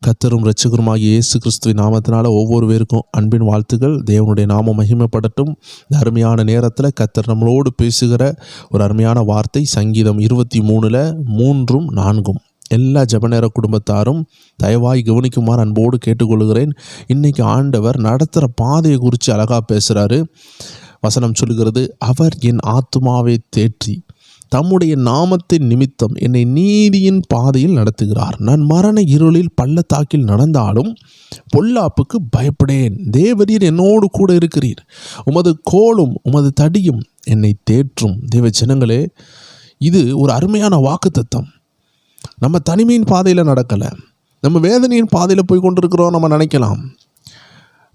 கர்த்தரும் இரட்சகருமாகிய இயேசு கிறிஸ்துவின் நாமத்தினால ஒவ்வொரு பேருக்கும் அன்பின் வாழ்த்துக்கள். தேவனுடைய நாமம் மகிமைப்படட்டும். இந்த அருமையான நேரத்தில் கர்த்தர் நம்மளோடு பேசுகிற ஒரு அருமையான வார்த்தை சங்கீதம் 23:3-4. எல்லா ஜெபநேர குடும்பத்தாரும் தயவாய் கவனிக்குமாறு அன்போடு கேட்டுக்கொள்கிறேன். இன்றைக்கி ஆண்டவர் நடத்துகிற பாதையை குறித்து அழகாக பேசுகிறாரு. வசனம் சொல்கிறது, அவர் என் ஆத்துமாவை தேற்றி தம்முடைய நாமத்தின் நிமித்தம் என்னை நீதியின் பாதையில் நடத்துகிறார். நான் மரண இருளில் பள்ளத்தாக்கில் நடந்தாலும் பொல்லாப்புக்கு பயப்படேன். தேவரீர் என்னோடு கூட இருக்கிறீர். உமது கோலும் உமது தடியும் என்னை தேற்றும். தேவ ஜனங்களே, இது ஒரு அருமையான வாக்குத்தத்தம். நம்ம தனிமையின் பாதையில் நடக்கலை, நம்ம வேதனையின் பாதையில் போய் கொண்டிருக்கிறோம் நம்ம நினைக்கலாம்.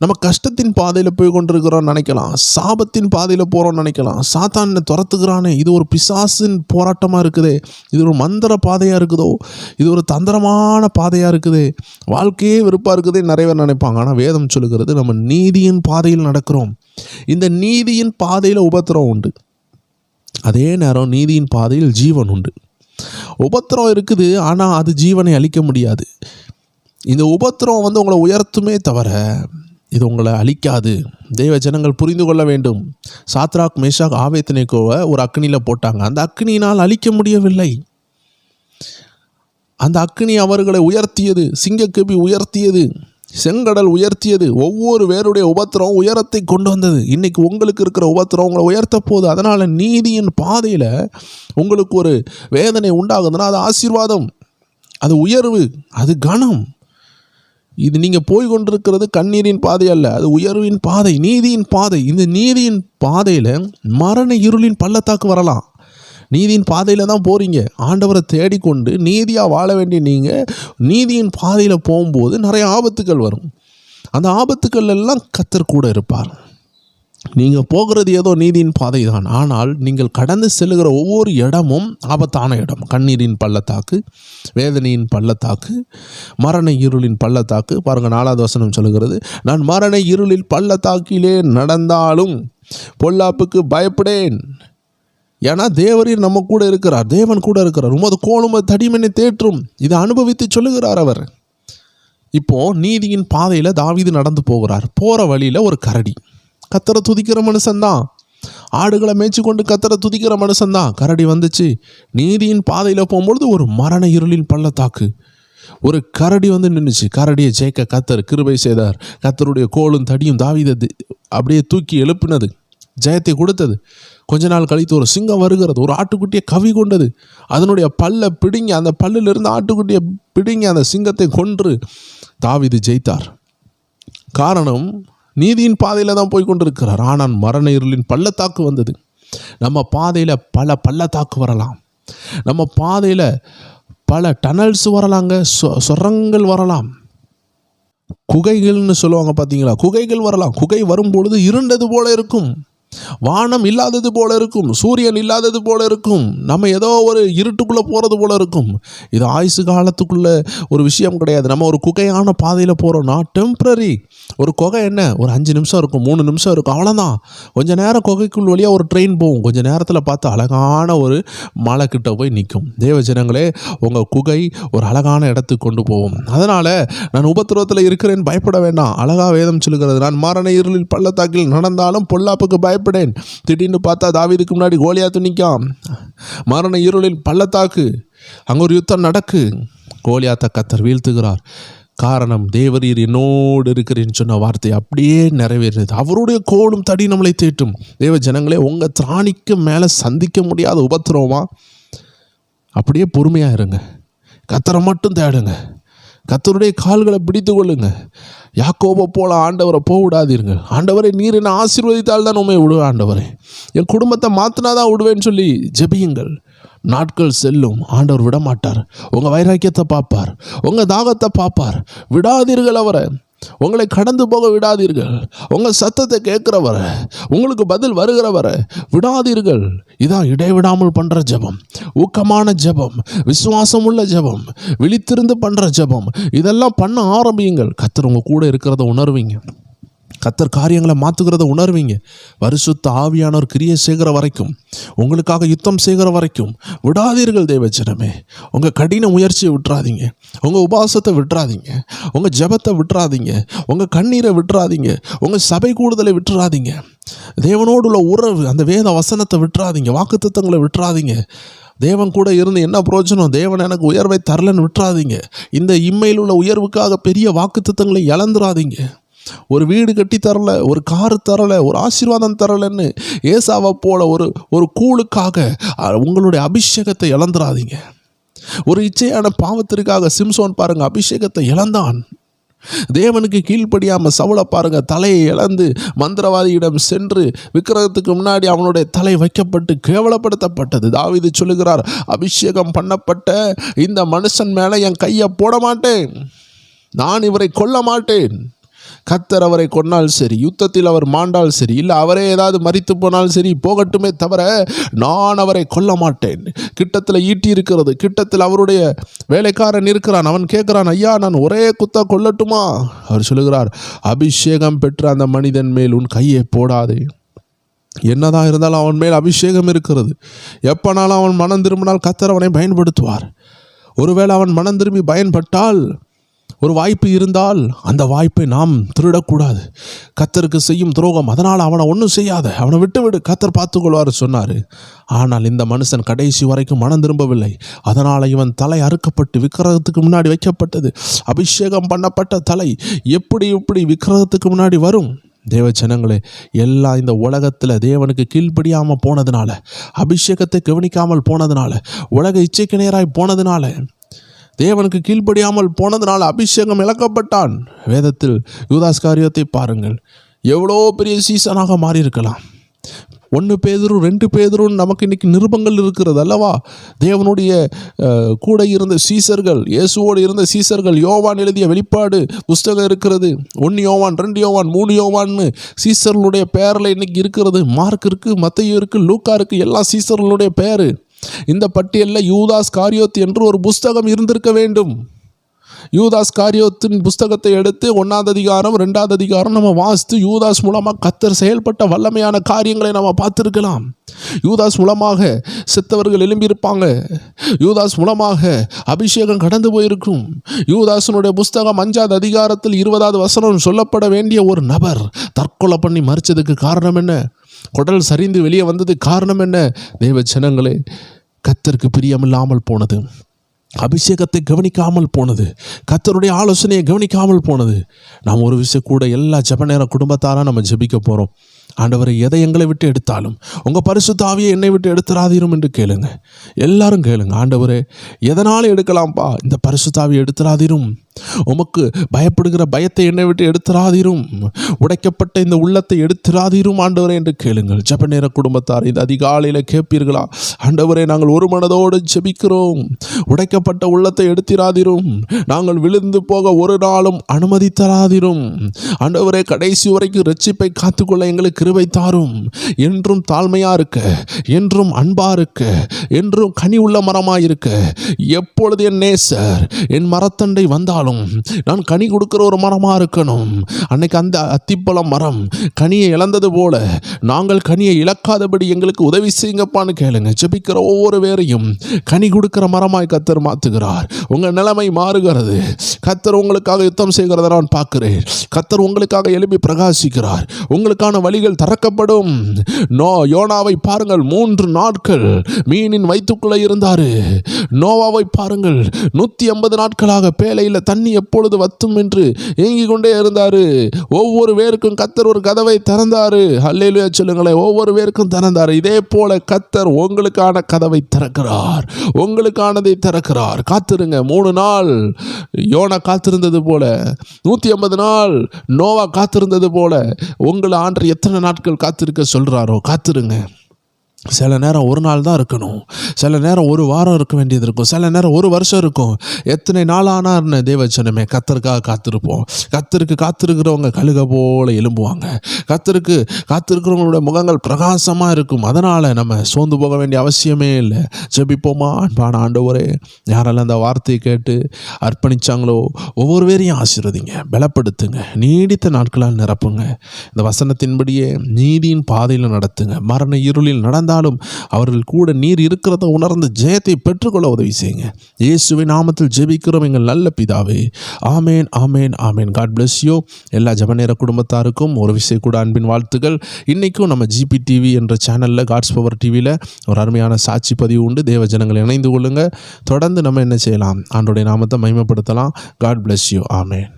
நம்ம கஷ்டத்தின் பாதையில் போய் கொண்டிருக்கிறோம் நினைக்கலாம். சாபத்தின் பாதையில் போகிறோம் நினைக்கலாம். சாத்தானை துரத்துக்கிறானே, இது ஒரு பிசாசின் போராட்டமாக இருக்குதே, இது ஒரு மந்திர பாதையாக இருக்குதோ, இது ஒரு தந்திரமான பாதையாக இருக்குதே, வாழ்க்கையே வெறுப்பாக இருக்குதே நிறைய பேர் நினைப்பாங்க. ஆனால் வேதம் சொல்லுகிறது, நம்ம நீதியின் பாதையில் நடக்கிறோம். இந்த நீதியின் பாதையில் உபத்திரம் உண்டு, அதே நேரம் நீதியின் பாதையில் ஜீவன் உண்டு. உபத்திரம் இருக்குது, ஆனால் அது ஜீவனை அழிக்க முடியாது. இந்த உபத்திரம் உங்களை உயர்த்துமே தவிர இது உங்களை அழிக்காது. தெய்வ ஜனங்கள் புரிந்து கொள்ள வேண்டும். சாத்ராக், மேஷாக், ஆபேத்நேகோவை ஒரு அக்னியில் போட்டாங்க. அந்த அக்னியினால் அழிக்க முடியவில்லை. அந்த அக்னி அவர்களை உயர்த்தியது, சிங்கக்கபி உயர்த்தியது, செங்கடல் உயர்த்தியது. ஒவ்வொரு பேருடைய உபத்திரம் உயரத்தை கொண்டு வந்தது. இன்றைக்கி உங்களுக்கு இருக்கிற உபத்திரம் உங்களை உயர்த்த போகுது. அதனால் நீதியின் பாதையில் உங்களுக்கு ஒரு வேதனை உண்டாகுதுன்னா அது ஆசீர்வாதம், அது உயர்வு, அது கனம். இது நீங்கள் போய் கொண்டிருக்கிறது கண்ணீரின் பாதை அல்ல, அது உயர்வின் பாதை, நீதியின் பாதை. இந்த நீதியின் பாதையில் மரண இருளின் பள்ளத்தாக்கு வரலாம். நீதியின் பாதையில் தான் போகிறீங்க. ஆண்டவரை தேடிக்கொண்டு நீதியாக வாழ வேண்டிய நீங்கள் நீதியின் பாதையில் போகும்போது நிறைய ஆபத்துக்கள் வரும். அந்த ஆபத்துக்கள் எல்லாம் கர்த்தர் கூட இருப்பார். நீங்கள் போகிறது ஏதோ நீதியின் பாதை தான், ஆனால் நீங்கள் கடந்து செல்லுகிற ஒவ்வொரு இடமும் ஆபத்தான இடம். கண்ணீரின் பள்ளத்தாக்கு, வேதனையின் பள்ளத்தாக்கு, மரண இருளின் பள்ளத்தாக்கு. பாருங்கள், 4வது வசனம் சொல்லுகிறது, நான் மரண இருளில் பள்ளத்தாக்கிலே நடந்தாலும் பொல்லாப்புக்கு பயப்படேன். ஏன்னா தேவரீர் நம்ம கூட இருக்கிறார், தேவன் கூட இருக்கிறார். உமது கோலும் உமது தடியும் என்னை தேற்றும். இதை அனுபவித்து சொல்லுகிறார் அவர். இப்போது நீதியின் பாதையில் தாவீது நடந்து போகிறார். போகிற வழியில் ஒரு கரடி. கர்த்தரை துதிக்கிற மனுஷன்தான், ஆடுகளை மேய்ச்சி கொண்டு கர்த்தரை துதிக்கிற மனுஷன்தான். கரடி வந்துச்சு. நீதியின் பாதையில் போகும்பொழுது ஒரு மரண இருளின் பள்ளத்தாக்கு, ஒரு கரடி நின்றுச்சு. கரடியை ஜெயிக்க கர்த்தர் கிருபை செய்தார். கர்த்தருடைய கோலும் தடியும் தாவீதை அப்படியே தூக்கி எழுப்பினது, ஜெயத்தை கொடுத்தது. கொஞ்ச நாள் கழித்து ஒரு சிங்கம் வருகிறது, ஒரு ஆட்டுக்குட்டியை கவி கொண்டது. அதனுடைய பல்லை பிடுங்கி, அந்த பல்லிலிருந்து ஆட்டுக்குட்டியை பிடுங்கி அந்த சிங்கத்தை கொன்று தாவீது ஜெயித்தார். காரணம், நீதியின் பாதையில் தான் போய் கொண்டிருக்கிறார். ஆனால் மரண இருளின் பள்ளத்தாக்கு வந்தது. நம்ம பாதையில் பல பள்ளத்தாக்கு வரலாம், நம்ம பாதையில் பல டனல்ஸ் வரலாங்க, சுரங்கள் வரலாம், குகைகள்னு சொல்லுவாங்க பார்த்தீங்களா, குகைகள் வரலாம். குகை வரும்பொழுது இருண்டது போல இருக்கும், வானம் இல்லாதது போல இருக்கும், சூரியன் இல்லாதது போல இருக்கும், நம்ம ஏதோ ஒரு இருட்டுக்குள்ளே போகிறது போல இருக்கும். இது ஆயுசு காலத்துக்குள்ள ஒரு விஷயம் கிடையாது. நம்ம ஒரு குகையான பாதையில் போகிறோம்னா டெம்ப்ரரி. ஒரு குகை என்ன, ஒரு 5 நிமிஷம் இருக்கும், 3 நிமிஷம் இருக்கும், அவ்வளோதான். கொஞ்சம் நேரம் குகைக்குள் வழியாக ஒரு ட்ரெயின் போகும். கொஞ்சம் நேரத்தில் பார்த்து அழகான ஒரு மலை கிட்ட போய் நிற்கும். தேவ ஜனங்களே, உங்கள் குகை ஒரு அழகான இடத்துக்கு கொண்டு போகும். அதனால் நான் உபத்திரவத்தில் இருக்கிறேன், பயப்பட வேண்டாம். அழகாக வேதம் சொல்லுகிறது, நான் மரண இருளில் பள்ளத்தாக்கில் நடந்தாலும் பொல்லாப்புக்கு பயப்படேன். திடீர்னு பார்த்தா தாவீதுக்கு முன்னாடி கோலியாத்து நிற்கான். மரண இருளில் பள்ளத்தாக்கு, அங்கே ஒரு யுத்தம் நடக்கு. கோலியாத்தை கர்த்தர் வீழ்த்துகிறார். காரணம், தேவரீர் என்னோடு இருக்கிறேன்னு சொன்ன வார்த்தை அப்படியே நிறைவேறுது. அவருடைய கோலும் தடி நம்மளை தேற்றும். தேவ ஜனங்களே, உங்கள் திராணிக்கு மேலே சந்திக்க முடியாத உபத்திரவமா, அப்படியே பொறுமையாக இருங்க, கர்த்தரை மட்டும் தேடுங்க, கர்த்தருடைய கால்களை பிடித்து கொள்ளுங்க. யாக்கோபை போல ஆண்டவரை விடாதீர்கள். ஆண்டவரை நீர் என்னை ஆசீர்வதித்தால் தான் உண்மை விடுவேன், ஆண்டவரே என் குடும்பத்தை மாற்றினாதான் விடுவேன்னு சொல்லி ஜெபியுங்கள். நாட்கள் செல்லும், ஆண்டவர் விட மாட்டார். உங்கள் வைராக்கியத்தை பார்ப்பார், உங்கள் தாகத்தை பார்ப்பார். விடாதீர்கள் அவரை, உங்களை கடந்து போக விடாதீர்கள். உங்கள் சத்தத்தை கேட்குறவரை, உங்களுக்கு பதில் வருகிறவரை விடாதீர்கள். இதான் இடைவிடாமல் பண்ணுற ஜெபம், ஊக்கமான ஜெபம், விசுவாசம் உள்ள ஜெபம், விழித்திருந்து பண்ணுற ஜெபம். இதெல்லாம் பண்ண ஆரம்பியுங்கள். கர்த்தர் உங்கள் கூட இருக்கிறத உணர்வீங்க. கர்த்தர் காரியங்களை மாற்றுகிறத உணர்வீங்க. பரிசுத்த ஆவியானவர் கிரியை செய்கிற வரைக்கும், உங்களுக்காக யுத்தம் செய்கிற வரைக்கும் விடாதீர்கள் தேவஜனமே. உங்கள் கடின முயற்சியை விட்டுறாதீங்க, உங்கள் உபவாசத்தை விட்டுறாதீங்க, உங்கள் ஜெபத்தை விட்டுறாதீங்க, உங்கள் கண்ணீரை விட்டுறாதீங்க, உங்கள் சபை கூடுதலை விட்டுறாதீங்க, தேவனோடு உள்ள உறவு அந்த வேத வசனத்தை விட்டுறாதீங்க, வாக்குத்தத்தங்களை விட்டுறாதீங்க. தேவன் கூட இருந்து என்ன பிரயோஜனம், தேவன் எனக்கு உயர்வை தரலன்னு விட்டுறாதீங்க. இந்த இம்மையில் உள்ள உயர்வுக்காக பெரிய வாக்குத்தத்தங்களை இழந்துடாதீங்க. ஒரு வீடு கட்டி தரல, ஒரு காரு தரலை, ஒரு ஆசீர்வாதம் தரலைன்னு ஏசாவை போல ஒரு கூழுக்காக உங்களுடைய அபிஷேகத்தை இழந்துடாதீங்க. ஒரு இச்சையான பாவத்திற்காக சிம்சோன் பாருங்க, அபிஷேகத்தை இழந்தான். தேவனுக்கு கீழ்ப்படியாமல் சவுலை பாருங்க, தலையை இழந்து மந்திரவாதியிடம் சென்று விக்கிரகத்துக்கு முன்னாடி அவனுடைய தலை வைக்கப்பட்டு கேவலப்படுத்தப்பட்டது. தாவீது சொல்லுகிறார், அபிஷேகம் பண்ணப்பட்ட இந்த மனுஷன் மேலே என் கையை போட மாட்டேன், நான் இவரை கொல்ல மாட்டேன். கர்த்தர் அவரை கொன்னால் சரி, யுத்தத்தில் அவர் மாண்டால் சரி, இல்லை அவரே ஏதாவது மரித்து போனால் சரி, போகட்டுமே தவிர நான் அவரை கொல்ல மாட்டேன். கிட்டத்தில் ஈட்டி இருக்கிறது, கிட்டத்தில் அவருடைய வேலைக்காரன் இருக்கிறான். அவன் கேட்குறான், ஐயா நான் ஒரே குத்த கொல்லட்டுமா? அவர் சொல்லுகிறார், அபிஷேகம் பெற்ற அந்த மனிதன் மேல் உன் கையை போடாதே. என்னதான் இருந்தாலும் அவன் மேல் அபிஷேகம் இருக்கிறது. எப்போனாலும் அவன் மனம் திரும்பினால் கர்த்தர் அவனை பயன்படுத்துவார். ஒருவேளை அவன் மனம் திரும்பி பயன்பட்டால், ஒரு வாய்ப்பு இருந்தால் அந்த வாய்ப்பை நாம் திருடக்கூடாது. கர்த்தருக்கு செய்யும் துரோகம், அதனால் அவனை ஒன்றும் செய்யாத, அவனை விட்டு கர்த்தர் பார்த்துக்கொள்வார் சொன்னார். ஆனால் இந்த மனுஷன் கடைசி வரைக்கும் மனம் திரும்பவில்லை. அதனால் இவன் தலை அறுக்கப்பட்டு விக்கிரகத்துக்கு முன்னாடி வைக்கப்பட்டது. அபிஷேகம் பண்ணப்பட்ட தலை எப்படி விக்கிரகத்துக்கு முன்னாடி வரும்? தேவ ஜனங்களே, எல்லாம் இந்த உலகத்தில் தேவனுக்கு கீழ்ப்படியாமல் போனதுனால, அபிஷேகத்தை கவனிக்காமல் போனதுனால, உலக இச்சைக்கு நேராய் போனதுனால, தேவனுக்கு கீழ்ப்படியாமல் போனதுனால அபிஷேகம் இழக்கப்பட்டான். வேதத்தில் யூதாஸ் காரியத்தை பாருங்கள், எவ்வளோ பெரிய சீசனாக மாறியிருக்கலாம். 1 பேதுரு 2 பேதுருன்னு நமக்கு இன்றைக்கி நிருபங்கள் இருக்கிறது அல்லவா? தேவனுடைய கூட இருந்த சீசர்கள், இயேசுவோடு இருந்த சீசர்கள், யோவான் எழுதிய வெளிப்பாடு புஸ்தகம் இருக்கிறது. 1 யோவான் 2 யோவான் 3 யோவான்னு சீசர்களுடைய பேரில் இன்றைக்கி இருக்கிறது. மார்க் இருக்குது, மத்தேயு இருக்குது, லூக்கா இருக்குது, எல்லாம் சீசர்களுடைய பேர். இந்த பட்டியலில் யூதாஸ் காரியோத் என்று ஒரு புஸ்தகம் இருந்திருக்க வேண்டும். யூதாஸ் காரியோத்தின் புஸ்தகத்தை எடுத்து 1ஆம் அதிகாரம் 2ஆவது அதிகாரம் நம்ம வாசித்து, யூதாஸ் மூலமாக கர்த்தர் செயல்பட்ட வல்லமையான காரியங்களை நம்ம பார்த்துருக்கலாம். யூதாஸ் மூலமாக செத்தவர்கள் எழும்பியிருப்பாங்க. யூதாஸ் மூலமாக அபிஷேகம் கடந்து போயிருக்கும். யூதாசனுடைய புஸ்தகம் 5ஆவது அதிகாரத்தில் 20ஆவது வசனம் சொல்லப்பட வேண்டிய ஒரு நபர் தற்கொலை பண்ணி மரிச்சதுக்கு காரணம் என்ன? குடல் சரிந்து வெளியே வந்தது காரணம் என்ன? தேவ ஜனங்களே, கர்த்தருக்கு பிரியமில்லாமல் போனது, அபிஷேகத்தை கவனிக்காமல் போனது, கர்த்தருடைய ஆலோசனையை கவனிக்காமல் போனது. நாம் ஒரு விஷயம் கூட எல்லா ஜெப நேர குடும்பத்தாராக நம்ம ஜெபிக்க போகிறோம். ஆண்டவரை, எதை எங்களை விட்டு எடுத்தாலும் உங்கள் பரிசுத்த ஆவியை என்னை விட்டு எடுத்துறாதீரும் என்று கேளுங்க. எல்லாரும் கேளுங்க, ஆண்டவரே எதனாலும் எடுக்கலாம்ப்பா, இந்த பரிசுத்த ஆவியை எடுத்துறாதீரும். உமக்கு பயப்படுகிற பயத்தை என்னை விட்டு எடுத்துறாதீரும். உடைக்கப்பட்ட இந்த உள்ளத்தை எடுத்துறாதீரும் ஆண்டவரே என்று கேளுங்கள். ஜெப நேர குடும்பத்தார் இந்த அதிகாலையில் கேட்பீர்களா? ஆண்டவரே, நாங்கள் ஒரு மனதோடு ஜெபிக்கிறோம். உடைக்கப்பட்ட உள்ளத்தை எடுத்திராதீரும். நாங்கள் விழுந்து போக ஒரு நாளும் அனுமதித்தராதீரும். ஆண்டவரே, கடைசி வரைக்கும் ரட்சிப்பை காத்துக்கொள்ள எங்களுக்கு கிருபை தாரும். என்றும் தாழ்மையா இருக்க, என்றும் அன்பா இருக்க, என்றும் கனி உள்ள மரமாய் இருக்க, எப்பொழுது என் நேசர் என் மரத்தண்டை வந்தாலும் நான் கனி கொடுக்கிற ஒரு மரமா இருக்கணும். அன்னைக்கு அந்த அத்திப்பழம் மரம் கனியை இழந்தது போல நாங்கள் கனியை இழக்காதபடி எங்களுக்கு உதவி செய்யுங்கப்பான்னு கேளுங்க. ஜெபிக்கிற ஒவ்வொரு வேரையும் கனி கொடுக்கிற மரமாய் கர்த்தர் மாற்றுகிறார். உங்க நிலைமை மாறுகிறது. கர்த்தர் உங்களுக்காக யுத்தம் செய்கிறத நான் பார்க்கிறேன். கர்த்தர் உங்களுக்காக எழுப்பி பிரகாசிக்கிறார். உங்களுக்கான வழிகள் திறக்கப்படும். யோனாவை பாருங்கள், 3 நாட்கள் மீனின் வயிற்றுக்குள்ளே இருந்தாரு. நோவாவை பாருங்கள், 150 நாட்களாக பேழையில் தண்ணி எப்பொழுது வத்தும் என்று ஏங்கிக் கொண்டே இருந்தாரு. ஒவ்வொரு பேருக்கும் கர்த்தர் ஒரு கதவை திறந்தாரு. அல்லேலூயா சொல்லுங்களேன். ஒவ்வொரு பேருக்கும் திறந்தாரு. இதே போல கர்த்தர் உங்களுக்கான கதவை திறக்கிறார். உங்களுக்கானதை திறக்கிறார். காத்திருங்க. 3 நாள் யோனா காத்திருந்தது போல, 150 நாள் நோவா காத்திருந்தது போல, உங்களை ஆண்டவர் எத்தனை நாட்கள் காத்திருக்க சொல்றாரோ காத்திருங்க. சில நேரம் ஒரு நாள் தான் இருக்கணும், சில நேரம் ஒரு வாரம் இருக்க வேண்டியது இருக்கும், சில நேரம் ஒரு வருஷம் இருக்கும். எத்தனை நாள் ஆனார்னு தேவச்சனமே கத்தருக்காக காத்திருப்போம். கத்தருக்கு காத்திருக்கிறவங்க கழுக போல எழும்புவாங்க. கத்தருக்கு காத்திருக்கிறவங்களோட முகங்கள் பிரகாசமாக இருக்கும். அதனால் நம்ம சோர்ந்து போக வேண்டிய அவசியமே இல்லை. ஜெபிப்போமா? அன்பான ஆண்டவரே, யாரெல்லாம் அந்த வார்த்தையை கேட்டு அர்ப்பணித்தாங்களோ ஒவ்வொரு பேரையும் ஆசீர்வதிங்க, பலப்படுத்துங்க, நீடித்த நாட்களால் நிரப்புங்க. இந்த வசனத்தின்படியே நீதியின் பாதையில் நடத்துங்க. மரண இருளில் நடந்தாலும் அவர்கள் கூட நீர் இருக்கிறத உணர்ந்து ஜெயத்தை பெற்றுக்கொள்ள உதவி செய்யுங்க. இயேசுவின் நாமத்தில் ஜெபிக்கிறோம் எங்கள் நல்ல பிதாவே. ஆமேன், ஆமேன், ஆமேன். God bless you. எல்லா ஜெபநேர குடும்பத்தாருக்கும் ஒரு விஷயம் கூட அன்பின் வாழ்த்துக்கள். இன்றைக்கும் நம்ம ஜிபி டிவி என்ற சேனலில், காட்ஸ் பவர் டிவியில் ஒரு அருமையான சாட்சி பதிவு உண்டு. தேவ ஜனங்களை இணைந்து கொள்ளுங்கள். தொடர்ந்து நம்ம என்ன செய்யலாம்? ஆண்டோடைய நாமத்தை மகிமைப்படுத்தலாம். God bless you. ஆமேன்.